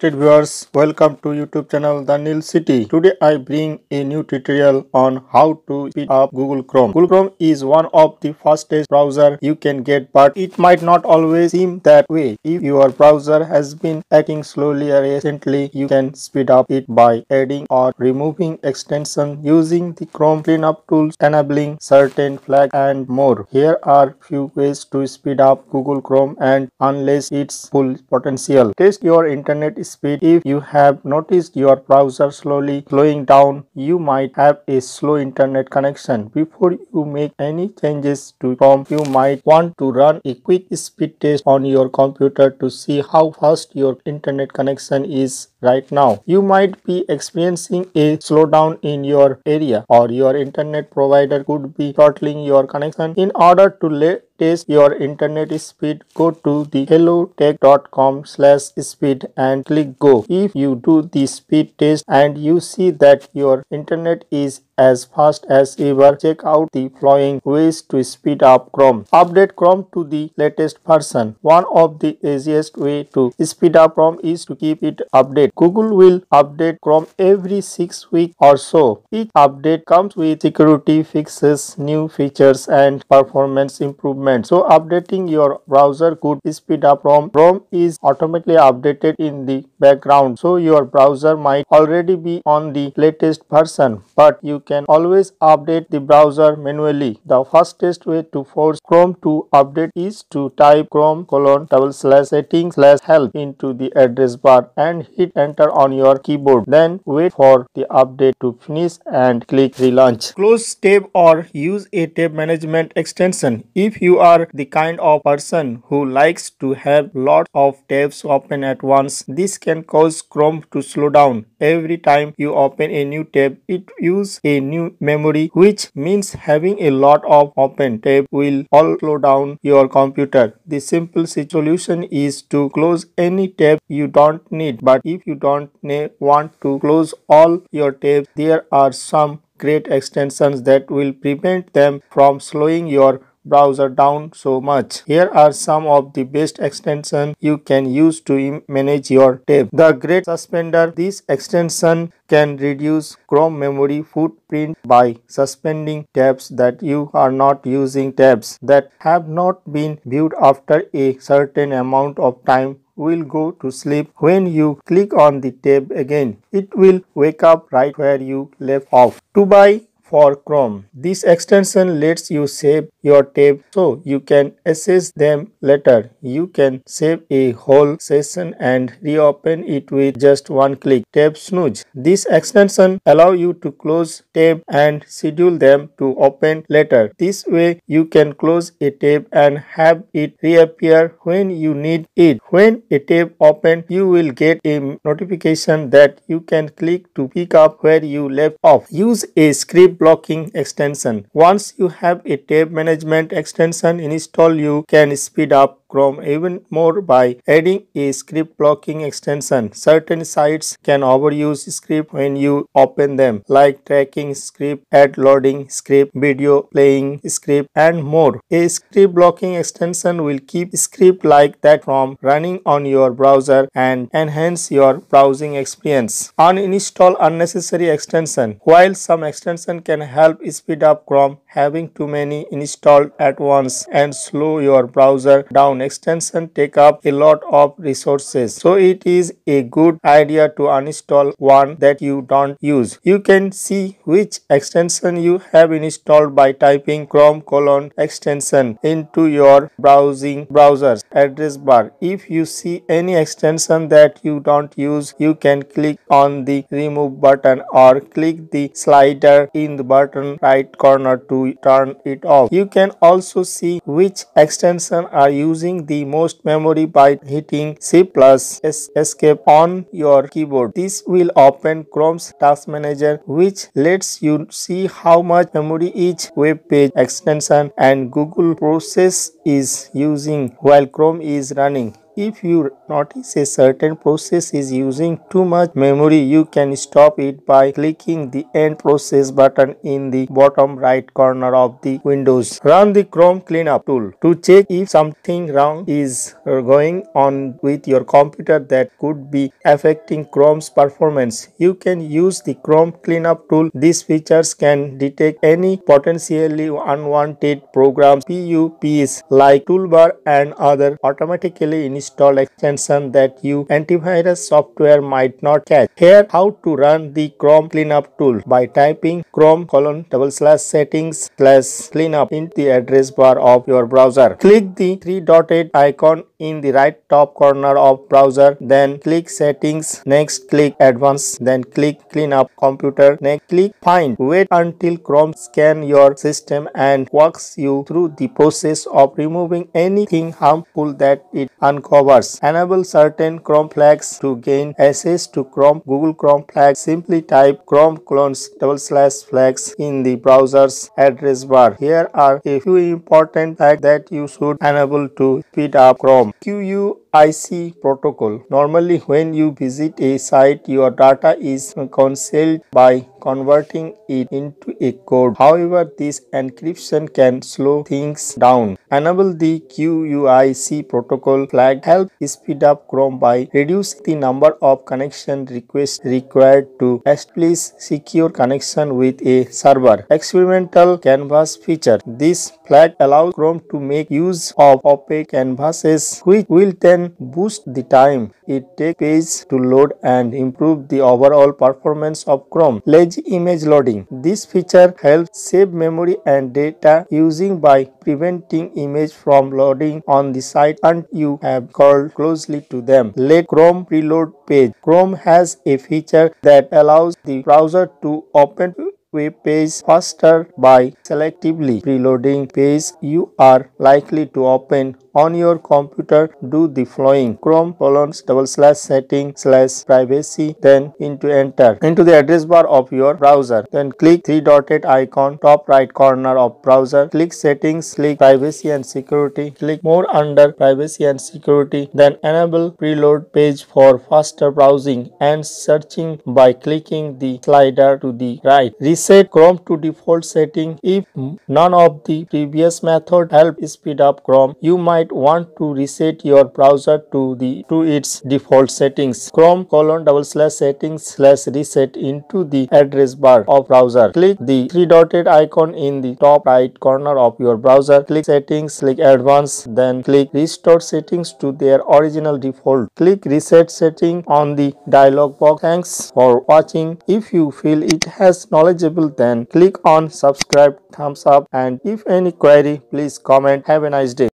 Viewers, welcome to YouTube channel The Nile City. Today I bring a new tutorial on how to speed up Google Chrome. Google Chrome is one of the fastest browser you can get, but it might not always seem that way. If your browser has been acting slowly recently, you can speed up it by adding or removing extensions using the Chrome cleanup tools, enabling certain flags and more. Here are few ways to speed up Google Chrome and unleash its full potential. Test your internet speed. If you have noticed your browser slowing down, you might have a slow internet connection. Before you make any changes to Chrome, you might want to run a quick speed test on your computer to see how fast your internet connection is right now. You might be experiencing a slowdown in your area, or your internet provider could be throttling your connection. In order to test your internet speed, go to the hellotech.com/speed and click go. If you do the speed test and you see that your internet is as fast as ever, check out the following ways to speed up Chrome. Update Chrome to the latest version. One of the easiest way to speed up Chrome is to keep it updated. Google will update Chrome every 6 weeks or so. Each update comes with security fixes, new features, and performance improvements. So updating your browser could speed up Chrome. Chrome is automatically updated in the background, so your browser might already be on the latest version, but you can always update the browser manually. The fastest way to force Chrome to update is to type chrome://settings/help into the address bar and hit enter on your keyboard. Then wait for the update to finish and click relaunch. Close tab or use a tab management extension. If you are the kind of person who likes to have lots of tabs open at once, this can cause Chrome to slow down. Every time you open a new tab, it uses a new memory, which means having a lot of open tabs will all slow down your computer. The simple solution is to close any tab you don't need, but if you don't want to close all your tabs, there are some great extensions that will prevent them from slowing your browser down so much. Here are some of the best extensions you can use to manage your tab. The Great Suspender. This extension can reduce Chrome memory footprint by suspending tabs that you are not using. Tabs that have not been viewed after a certain amount of time will go to sleep. When you click on the tab again, it will wake up right where you left off. To buy for Chrome. This extension lets you save your tab so you can access them later. You can save a whole session and reopen it with just one click. Tab snooze. This extension allows you to close tab and schedule them to open later. This way you can close a tab and have it reappear when you need it. When a tab opens, you will get a notification that you can click to pick up where you left off. Use a script blocking extension. Once you have a tab management extension installed, you can speed up Chrome even more by adding a script blocking extension. Certain sites can overuse script when you open them, like tracking script, ad loading script, video playing script, and more. A script blocking extension will keep script like that from running on your browser and enhance your browsing experience. Uninstall unnecessary extension. While some extension can help speed up Chrome, having too many installed at once and slow your browser down. Extension take up a lot of resources, so it is a good idea to uninstall one that you don't use. You can see which extension you have installed by typing chrome:extension into your browser's address bar. If you see any extension that you don't use, you can click on the remove button or click the slider in the bottom right corner to turn it off. You can also see which extension are using the most memory by hitting Shift plus Escape on your keyboard. This will open Chrome's Task Manager, which lets you see how much memory each web page extension and Google process is using while Chrome is running. If you notice a certain process is using too much memory, you can stop it by clicking the End Process button in the bottom right corner of the Windows. Run the Chrome Cleanup tool to check if something wrong is going on with your computer that could be affecting Chrome's performance. You can use the Chrome Cleanup tool. These features can detect any potentially unwanted programs, PUPs like toolbar and other automatically installed extensions that your antivirus software might not catch. Here how to run the Chrome Cleanup tool by typing chrome://settings/cleanup in the address bar of your browser. Click the three dotted icon in the right top corner of browser, then click settings, next click advanced, then click cleanup computer, next click find. Wait until Chrome scan your system and walks you through the process of removing anything harmful that it uncovers. Enable certain Chrome flags to gain access to Chrome Google Chrome flags. Simply type chrome://flags in the browser's address bar. Here are a few important flags that you should enable to speed up Chrome. QUIC protocol. Normally when you visit a site, your data is concealed by converting it into a code. However, this encryption can slow things down. Enable the QUIC protocol flag help speed up Chrome by reducing the number of connection requests required to establish secure connection with a server. Experimental canvas feature. This flag allows Chrome to make use of opaque canvases, which will then boost the time it takes page to load and improve the overall performance of Chrome. Lazy image loading. This feature helps save memory and data using by preventing image from loading on the site until you have called closely to them. Let Chrome preload page. Chrome has a feature that allows the browser to open web page faster by selectively preloading page you are likely to open on your computer. Do the following: chrome://setting/privacy, then enter into the address bar of your browser, then click three dotted icon top right corner of browser, click settings, click privacy and security, click more under privacy and security, then enable preload page for faster browsing and searching by clicking the slider to the right. Reset Chrome to default setting. If none of the previous method help speed up Chrome, you might want to reset your browser to its default settings. Chrome://settings/reset into the address bar of browser. Click the three dotted icon in the top right corner of your browser. Click settings, click advanced, then click restore settings to their original default. Click reset setting on the dialog box. Thanks for watching. If you feel it has knowledgeable, then click on subscribe, thumbs up, and if any query, please comment. Have a nice day.